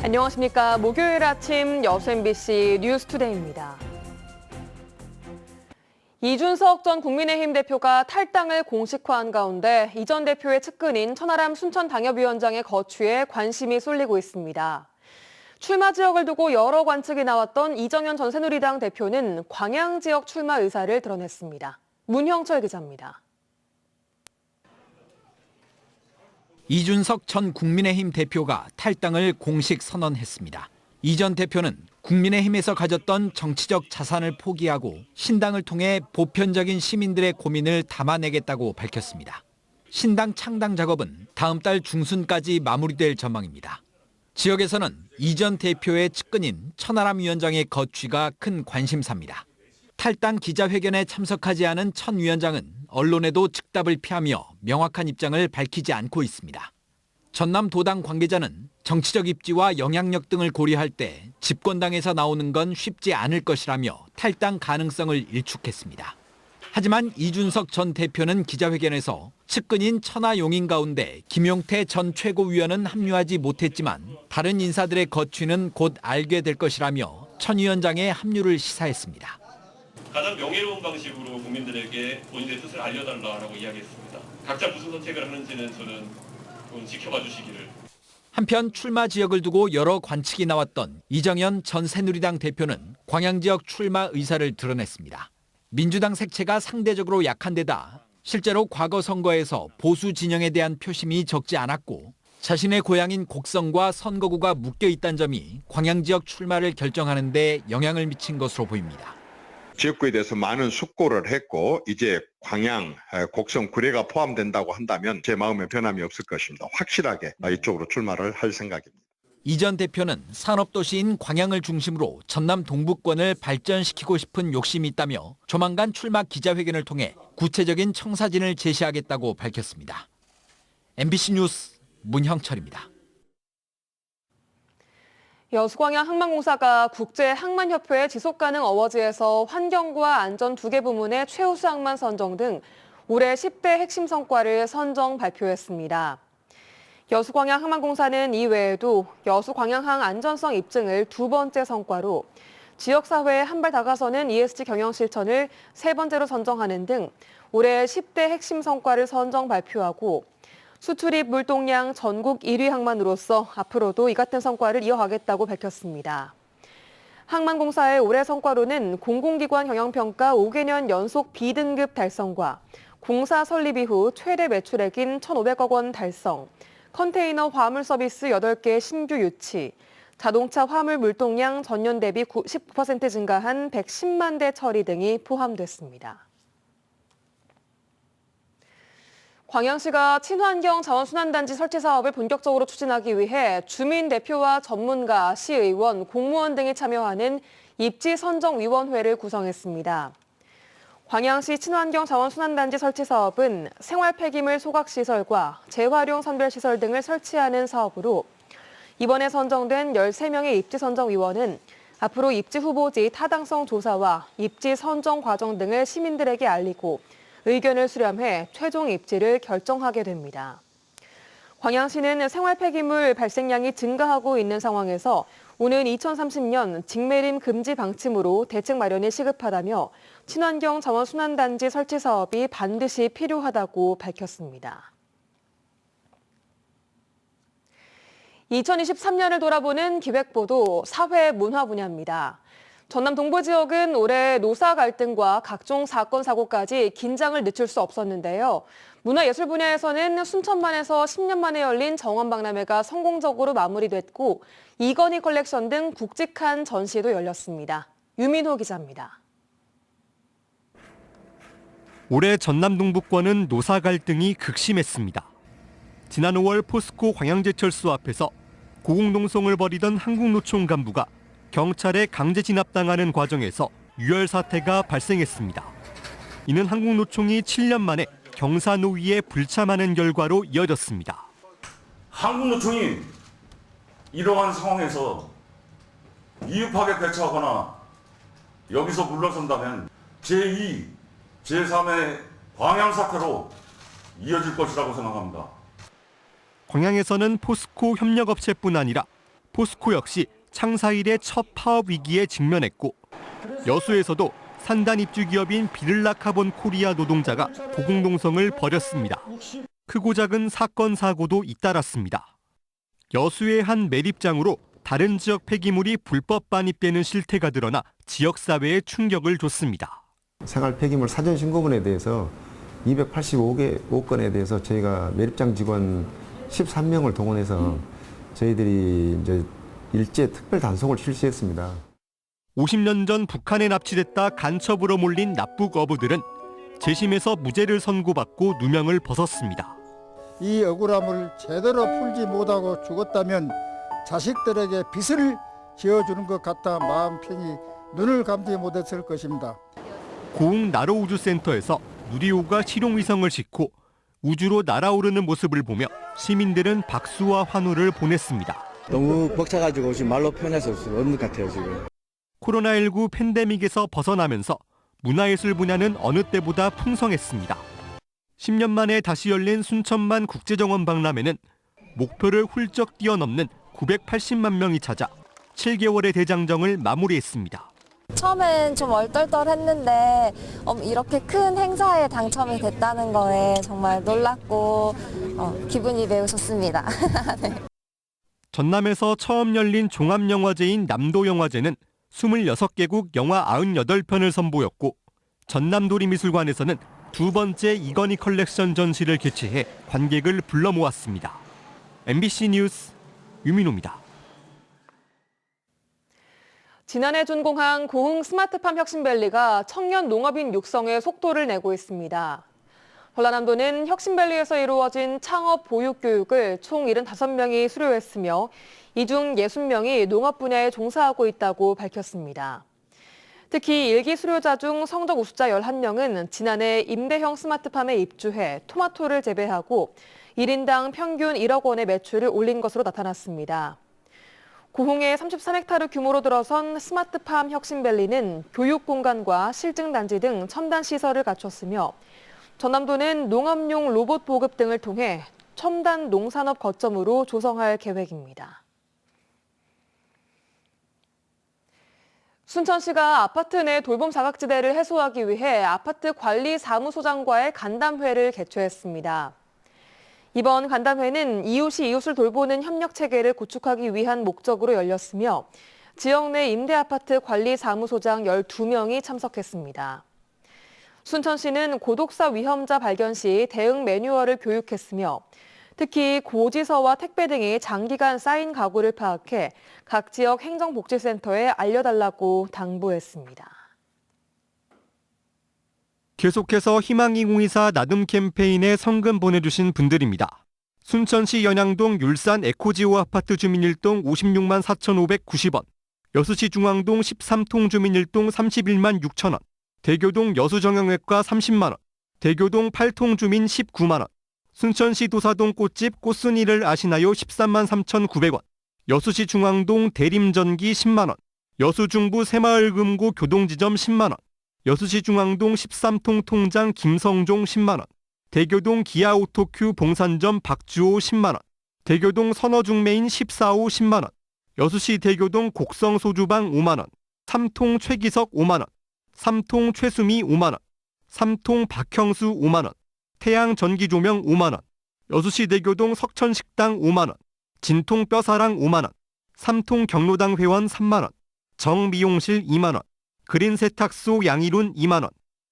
안녕하십니까. 목요일 아침 여수 MBC 뉴스투데이입니다. 이준석 전 국민의힘 대표가 탈당을 공식화한 가운데 이 전 대표의 측근인 천하람 순천당협위원장의 거취에 관심이 쏠리고 있습니다. 출마 지역을 두고 여러 관측이 나왔던 이정현 전 새누리당 대표는 광양 지역 출마 의사를 드러냈습니다. 문형철 기자입니다. 이준석 전 국민의힘 대표가 탈당을 공식 선언했습니다. 이 전 대표는 국민의힘에서 가졌던 정치적 자산을 포기하고 신당을 통해 보편적인 시민들의 고민을 담아내겠다고 밝혔습니다. 신당 창당 작업은 다음 달 중순까지 마무리될 전망입니다. 지역에서는 이 전 대표의 측근인 천하람 위원장의 거취가 큰 관심사입니다. 탈당 기자회견에 참석하지 않은 천 위원장은 언론에도 즉답을 피하며 명확한 입장을 밝히지 않고 있습니다. 전남 도당 관계자는 정치적 입지와 영향력 등을 고려할 때 집권당에서 나오는 건 쉽지 않을 것이라며 탈당 가능성을 일축했습니다. 하지만 이준석 전 대표는 기자회견에서 측근인 천하용인 가운데 김용태 전 최고위원은 합류하지 못했지만 다른 인사들의 거취는 곧 알게 될 것이라며 천 위원장의 합류를 시사했습니다. 가장 명예로운 방식으로 국민들에게 본인의 뜻을 알려달라고 이야기했습니다. 각자 무슨 선택을 하는지는 저는 지켜봐 주시기를. 한편 출마 지역을 두고 여러 관측이 나왔던 이정현 전 새누리당 대표는 광양 지역 출마 의사를 드러냈습니다. 민주당 색채가 상대적으로 약한 데다 실제로 과거 선거에서 보수 진영에 대한 표심이 적지 않았고 자신의 고향인 곡성과 선거구가 묶여 있다는 점이 광양 지역 출마를 결정하는 데 영향을 미친 것으로 보입니다. 지역구에 대해서 많은 숙고를 했고 이제 광양, 곡성, 구례가 포함된다고 한다면 제 마음에 변함이 없을 것입니다. 확실하게 이쪽으로 출마를 할 생각입니다. 이 전 대표는 산업도시인 광양을 중심으로 전남 동부권을 발전시키고 싶은 욕심이 있다며 조만간 출마 기자회견을 통해 구체적인 청사진을 제시하겠다고 밝혔습니다. MBC 뉴스 문형철입니다. 여수광양 항만공사가 국제항만협회 지속가능 어워즈에서 환경과 안전 2개 부문의 최우수 항만 선정 등 올해 10대 핵심 성과를 선정 발표했습니다. 여수광양 항만공사는 이외에도 여수광양항 안전성 입증을 2번째 성과로 지역사회에 한 발 다가서는 ESG 경영 실천을 3번째로 선정하는 등 올해 10대 핵심 성과를 선정 발표하고 수출입 물동량 전국 1위 항만으로서 앞으로도 이 같은 성과를 이어가겠다고 밝혔습니다. 항만공사의 올해 성과로는 공공기관 경영평가 5개년 연속 B등급 달성과 공사 설립 이후 최대 매출액인 1,500억 원 달성, 컨테이너 화물 서비스 8개 신규 유치, 자동차 화물 물동량 전년 대비 19% 증가한 110만 대 처리 등이 포함됐습니다. 광양시가 친환경 자원순환단지 설치 사업을 본격적으로 추진하기 위해 주민 대표와 전문가, 시의원, 공무원 등이 참여하는 입지선정위원회를 구성했습니다. 광양시 친환경 자원순환단지 설치 사업은 생활 폐기물 소각시설과 재활용 선별시설 등을 설치하는 사업으로 이번에 선정된 13명의 입지선정위원은 앞으로 입지 후보지 타당성 조사와 입지 선정 과정 등을 시민들에게 알리고 의견을 수렴해 최종 입지를 결정하게 됩니다. 광양시는 생활 폐기물 발생량이 증가하고 있는 상황에서 오는 2030년 직매림 금지 방침으로 대책 마련이 시급하다며 친환경 자원순환단지 설치 사업이 반드시 필요하다고 밝혔습니다. 2023년을 돌아보는 기획보도 사회 문화 분야입니다. 전남 동부 지역은 올해 노사 갈등과 각종 사건, 사고까지 긴장을 늦출 수 없었는데요. 문화예술 분야에서는 순천만에서 10년 만에 열린 정원박람회가 성공적으로 마무리됐고 이건희 컬렉션 등 굵직한 전시도 열렸습니다. 유민호 기자입니다. 올해 전남 동부권은 노사 갈등이 극심했습니다. 지난 5월 포스코 광양제철소 앞에서 고공농성을 벌이던 한국노총 간부가 경찰에 강제 진압당하는 과정에서 유혈 사태가 발생했습니다. 이는 한국노총이 7년 만에 경사노위에 불참하는 결과로 이어졌습니다. 한국노총이 이러한 상황에서 이유파게 대처하거나 여기서 물러선다면 제2, 제3의 광양 사태로 이어질 것이라고 생각합니다. 광양에서는 포스코 협력업체뿐 아니라 포스코 역시 창사 이래 첫 파업 위기에 직면했고 여수에서도 산단 입주 기업인 비를라카본 코리아 노동자가 고공농성을 벌였습니다. 크고 작은 사건 사고도 잇따랐습니다. 여수의 한 매립장으로 다른 지역 폐기물이 불법 반입되는 실태가 드러나 지역사회에 충격을 줬습니다. 생활 폐기물 사전 신고문에 대해서 285건에 대해서 저희가 매립장 직원 13명을 동원해서 저희들이 이제 일제 특별 단속을 실시했습니다. 50년 전 북한에 납치됐다 간첩으로 몰린 납북 어부들은 재심에서 무죄를 선고받고 누명을 벗었습니다. 이 억울함을 제대로 풀지 못하고 죽었다면 자식들에게 빚을 지어주는 것 같아 마음 편히 눈을 감지 못했을 것입니다. 고흥 나로우주센터에서 누리호가 실용위성을 싣고 우주로 날아오르는 모습을 보며 시민들은 박수와 환호를 보냈습니다. 너무 벅차가지고 지금 말로 표현할 수 없는 것 같아요, 지금. 코로나19 팬데믹에서 벗어나면서 문화예술 분야는 어느 때보다 풍성했습니다. 10년 만에 다시 열린 순천만 국제정원 박람회는 목표를 훌쩍 뛰어넘는 980만 명이 찾아 7개월의 대장정을 마무리했습니다. 처음엔 좀 얼떨떨했는데 이렇게 큰 행사에 당첨이 됐다는 거에 정말 놀랐고 기분이 매우 좋습니다. 네. 전남에서 처음 열린 종합영화제인 남도영화제는 26개국 영화 98편을 선보였고 전남도립미술관에서는 두 번째 이건희 컬렉션 전시를 개최해 관객을 불러 모았습니다. MBC 뉴스 유민호입니다. 지난해 준공한 고흥 스마트팜 혁신밸리가 청년 농업인 육성에 속도를 내고 있습니다. 전라남도는 혁신밸리에서 이루어진 창업 보육 교육을 총 75명이 수료했으며 이 중 60명이 농업 분야에 종사하고 있다고 밝혔습니다. 특히 일기 수료자 중 성적 우수자 11명은 지난해 임대형 스마트팜에 입주해 토마토를 재배하고 1인당 평균 1억 원의 매출을 올린 것으로 나타났습니다. 고흥의 33헥타르 규모로 들어선 스마트팜 혁신밸리는 교육 공간과 실증단지 등 첨단 시설을 갖췄으며 전남도는 농업용 로봇 보급 등을 통해 첨단 농산업 거점으로 조성할 계획입니다. 순천시가 아파트 내 돌봄 사각지대를 해소하기 위해 아파트 관리 사무소장과의 간담회를 개최했습니다. 이번 간담회는 이웃이 이웃을 돌보는 협력 체계를 구축하기 위한 목적으로 열렸으며 지역 내 임대아파트 관리 사무소장 12명이 참석했습니다. 순천시는 고독사 위험자 발견 시 대응 매뉴얼을 교육했으며 특히 고지서와 택배 등이 장기간 쌓인 가구를 파악해 각 지역 행정복지센터에 알려달라고 당부했습니다. 계속해서 희망2024 나눔 캠페인에 성금 보내주신 분들입니다. 순천시 연양동 율산 에코지오 아파트 주민 1동 56만 4,590원, 여수시 중앙동 13통 주민 1동 31만 6천원, 대교동 여수정형외과 30만원, 대교동 8통 주민 19만원, 순천시 도사동 꽃집 꽃순이를 아시나요 13만 3,900원, 여수시 중앙동 대림전기 10만원, 여수중부 새마을금고 교동지점 10만원, 여수시 중앙동 13통 통장 김성종 10만원, 대교동 기아오토큐 봉산점 박주호 10만원, 대교동 선어중매인 14호 10만원, 여수시 대교동 곡성소주방 5만원, 3통 최기석 5만원, 3통 최수미 5만원, 3통 박형수 5만원, 태양전기조명 5만원, 여수시 대교동 석천식당 5만원, 진통 뼈사랑 5만원, 3통 경로당 회원 3만원, 정미용실 2만원, 그린 세탁소 양일훈 2만원,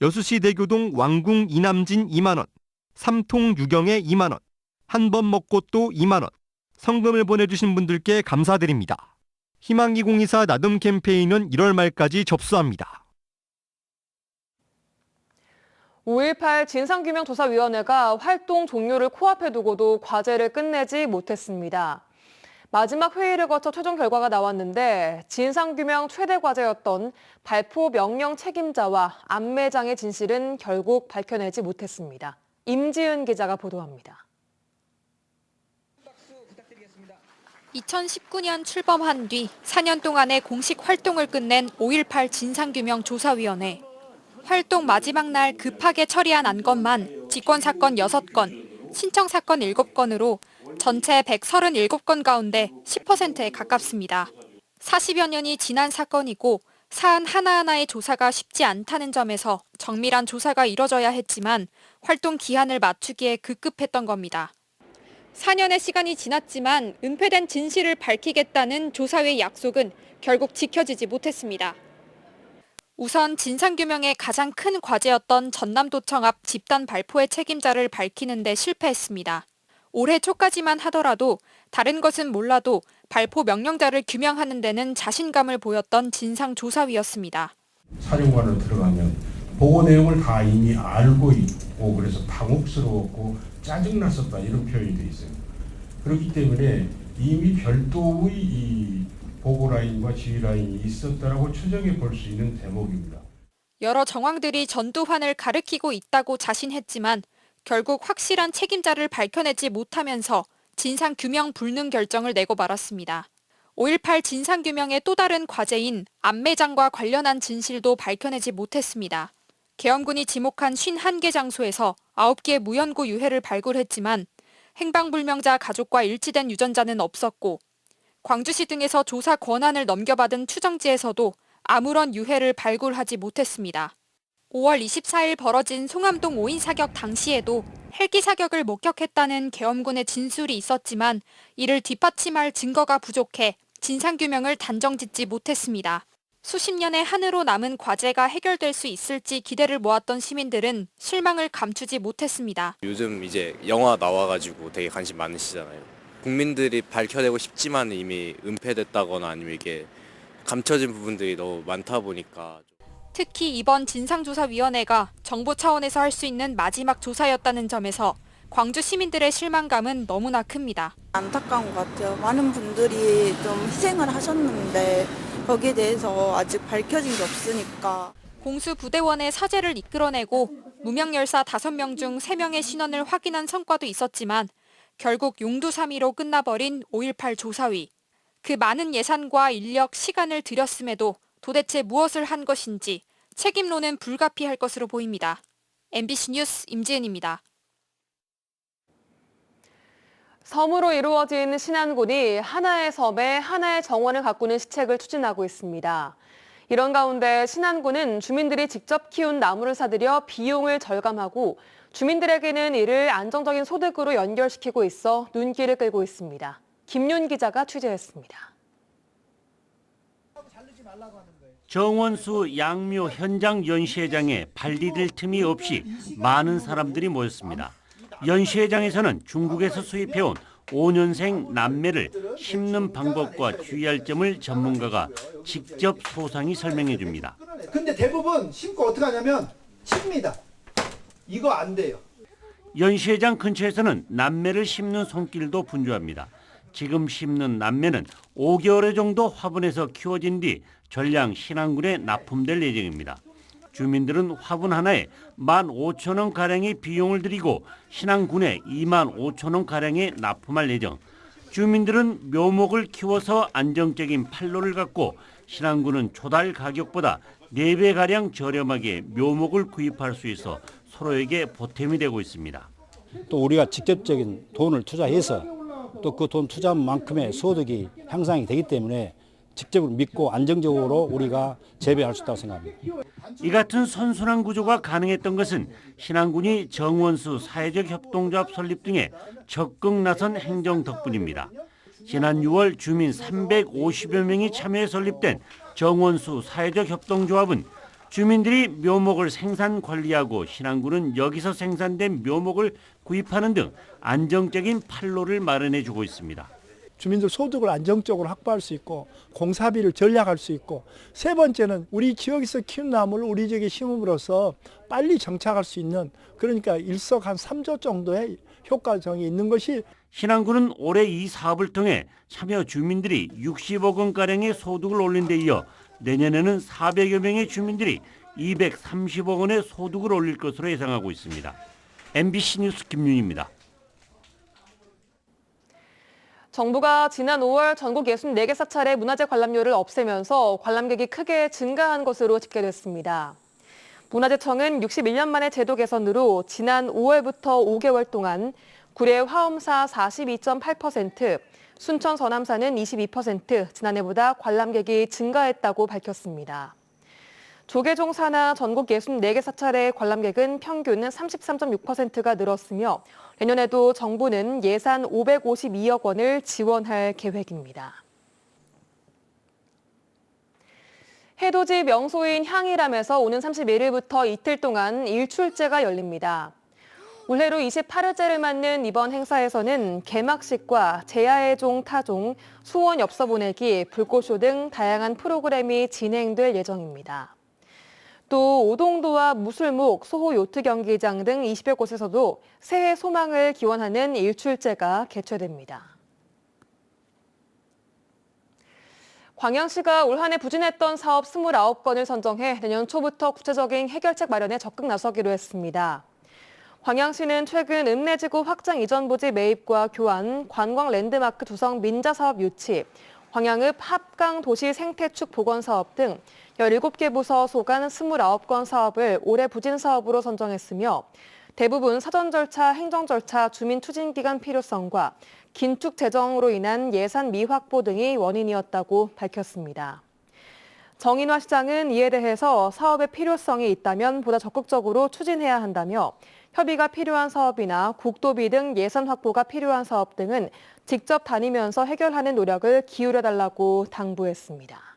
여수시 대교동 왕궁 이남진 2만원, 3통 유경에 2만원, 한 번 먹고 또 2만원, 성금을 보내주신 분들께 감사드립니다. 희망2024 나눔 캠페인은 1월 말까지 접수합니다. 5.18 진상규명조사위원회가 활동 종료를 코앞에 두고도 과제를 끝내지 못했습니다. 마지막 회의를 거쳐 최종 결과가 나왔는데 진상규명 최대 과제였던 발포 명령 책임자와 안매장의 진실은 결국 밝혀내지 못했습니다. 임지은 기자가 보도합니다. 2019년 출범한 뒤 4년 동안의 공식 활동을 끝낸 5.18 진상규명조사위원회. 활동 마지막 날 급하게 처리한 안건만 직권사건 6건, 신청사건 7건으로 전체 137건 가운데 10%에 가깝습니다. 40여 년이 지난 사건이고 사안 하나하나의 조사가 쉽지 않다는 점에서 정밀한 조사가 이뤄져야 했지만 활동 기한을 맞추기에 급급했던 겁니다. 4년의 시간이 지났지만 은폐된 진실을 밝히겠다는 조사회의 약속은 결국 지켜지지 못했습니다. 우선 진상규명의 가장 큰 과제였던 전남도청 앞 집단 발포의 책임자를 밝히는 데 실패했습니다. 올해 초까지만 하더라도 다른 것은 몰라도 발포 명령자를 규명하는 데는 자신감을 보였던 진상조사위였습니다. 사령관으로 들어가면 보고 내용을 다 이미 알고 있고 그래서 당혹스러웠고 짜증났었다 이런 표현이 돼 있어요. 그렇기 때문에 이미 별도의 이 보고 라인과 지휘 라인이 있었다라고 추정해 볼 수 있는 대목입니다. 여러 정황들이 전두환을 가리키고 있다고 자신했지만 결국 확실한 책임자를 밝혀내지 못하면서 진상규명 불능 결정을 내고 말았습니다. 5.18 진상규명의 또 다른 과제인 안매장과 관련한 진실도 밝혀내지 못했습니다. 계엄군이 지목한 51개 장소에서 9개의 무연고 유해를 발굴했지만 행방불명자 가족과 일치된 유전자는 없었고 광주시 등에서 조사 권한을 넘겨받은 추정지에서도 아무런 유해를 발굴하지 못했습니다. 5월 24일 벌어진 송암동 5인 사격 당시에도 헬기 사격을 목격했다는 계엄군의 진술이 있었지만 이를 뒷받침할 증거가 부족해 진상규명을 단정짓지 못했습니다. 수십 년의 한으로 남은 과제가 해결될 수 있을지 기대를 모았던 시민들은 실망을 감추지 못했습니다. 요즘 이제 영화 나와가지고 되게 관심 많으시잖아요. 국민들이 밝혀내고 싶지만 이미 은폐됐다거나 아니면 이게 감춰진 부분들이 너무 많다 보니까. 특히 이번 진상조사위원회가 정부 차원에서 할 수 있는 마지막 조사였다는 점에서 광주 시민들의 실망감은 너무나 큽니다. 안타까운 것 같아요. 많은 분들이 좀 희생을 하셨는데 거기에 대해서 아직 밝혀진 게 없으니까. 공수부대원의 사죄를 이끌어내고 무명열사 5명 중 3명의 신원을 확인한 성과도 있었지만 결국 용두사미로 끝나버린 5.18 조사위. 그 많은 예산과 인력, 시간을 들였음에도 도대체 무엇을 한 것인지 책임론은 불가피할 것으로 보입니다. MBC 뉴스 임지은입니다. 섬으로 이루어진 신안군이 하나의 섬에 하나의 정원을 가꾸는 시책을 추진하고 있습니다. 이런 가운데 신안군은 주민들이 직접 키운 나무를 사들여 비용을 절감하고 주민들에게는 이를 안정적인 소득으로 연결시키고 있어 눈길을 끌고 있습니다. 김윤 기자가 취재했습니다. 정원수 양묘 현장 연시회장에 발디딜 틈이 없이 많은 사람들이 모였습니다. 연시회장에서는 중국에서 수입해온 5년생 남매를 심는 방법과 주의할 점을 전문가가 직접 소상히 설명해 줍니다. 근데 대부분 심고 어떻게 하냐면 칩니다. 이거 안 돼요. 연시회장 근처에서는 남매를 심는 손길도 분주합니다. 지금 심는 남매는 5개월 정도 화분에서 키워진 뒤 전량 신안군에 납품될 예정입니다. 주민들은 화분 하나에 15,000원가량의 비용을 들이고 신안군에 25,000원가량에 납품할 예정. 주민들은 묘목을 키워서 안정적인 판로를 갖고 신안군은 초달 가격보다 4배가량 저렴하게 묘목을 구입할 수 있어 서로에게 보탬이 되고 있습니다. 또 우리가 직접적인 돈을 투자해서 또 그 돈 투자한 만큼의 소득이 향상이 되기 때문에 직접으로 믿고 안정적으로 우리가 재배할 수 있다고 생각합니다. 이 같은 선순환 구조가 가능했던 것은 신안군이 정원수 사회적 협동조합 설립 등에 적극 나선 행정 덕분입니다. 지난 6월 주민 350여 명이 참여해 설립된 정원수 사회적 협동조합은 주민들이 묘목을 생산 관리하고 신안군은 여기서 생산된 묘목을 구입하는 등 안정적인 판로를 마련해 주고 있습니다. 주민들 소득을 안정적으로 확보할 수 있고 공사비를 절약할 수 있고 세 번째는 우리 지역에서 키운 나무를 우리 지역에 심음으로써 빨리 정착할 수 있는 그러니까 일석 한 3조 정도의 효과성이 있는 것이 신안군은 올해 이 사업을 통해 참여 주민들이 60억 원가량의 소득을 올린 데 이어 내년에는 400여 명의 주민들이 230억 원의 소득을 올릴 것으로 예상하고 있습니다. MBC 뉴스 김윤희입니다. 정부가 지난 5월 전국 64개 사찰의 문화재 관람료를 없애면서 관람객이 크게 증가한 것으로 집계됐습니다. 문화재청은 61년 만의 제도 개선으로 지난 5월부터 5개월 동안 구례 화엄사 42.8%, 순천 서남사는 22% 지난해보다 관람객이 증가했다고 밝혔습니다. 조계종사나 전국 64개 사찰의 관람객은 평균 33.6%가 늘었으며 내년에도 정부는 예산 552억 원을 지원할 계획입니다. 해돋이 명소인 향일암에서 오는 31일부터 이틀 동안 일출제가 열립니다. 올해로 28회째를 맞는 이번 행사에서는 개막식과 제야의 종 타종, 수원 엽서 보내기, 불꽃쇼 등 다양한 프로그램이 진행될 예정입니다. 또 오동도와 무술목, 소호 요트 경기장 등 20여 곳에서도 새해 소망을 기원하는 일출제가 개최됩니다. 광양시가 올 한 해 부진했던 사업 29건을 선정해 내년 초부터 구체적인 해결책 마련에 적극 나서기로 했습니다. 광양시는 최근 읍내지구 확장 이전 부지 매입과 교환, 관광 랜드마크 조성 민자 사업 유치, 광양읍 합강 도시 생태축 복원 사업 등 17개 부서 소관 29건 사업을 올해 부진 사업으로 선정했으며 대부분 사전 절차, 행정 절차, 주민 추진 기간 필요성과 긴축 재정으로 인한 예산 미확보 등이 원인이었다고 밝혔습니다. 정인화 시장은 이에 대해서 사업의 필요성이 있다면 보다 적극적으로 추진해야 한다며 협의가 필요한 사업이나 국도비 등 예산 확보가 필요한 사업 등은 직접 다니면서 해결하는 노력을 기울여달라고 당부했습니다.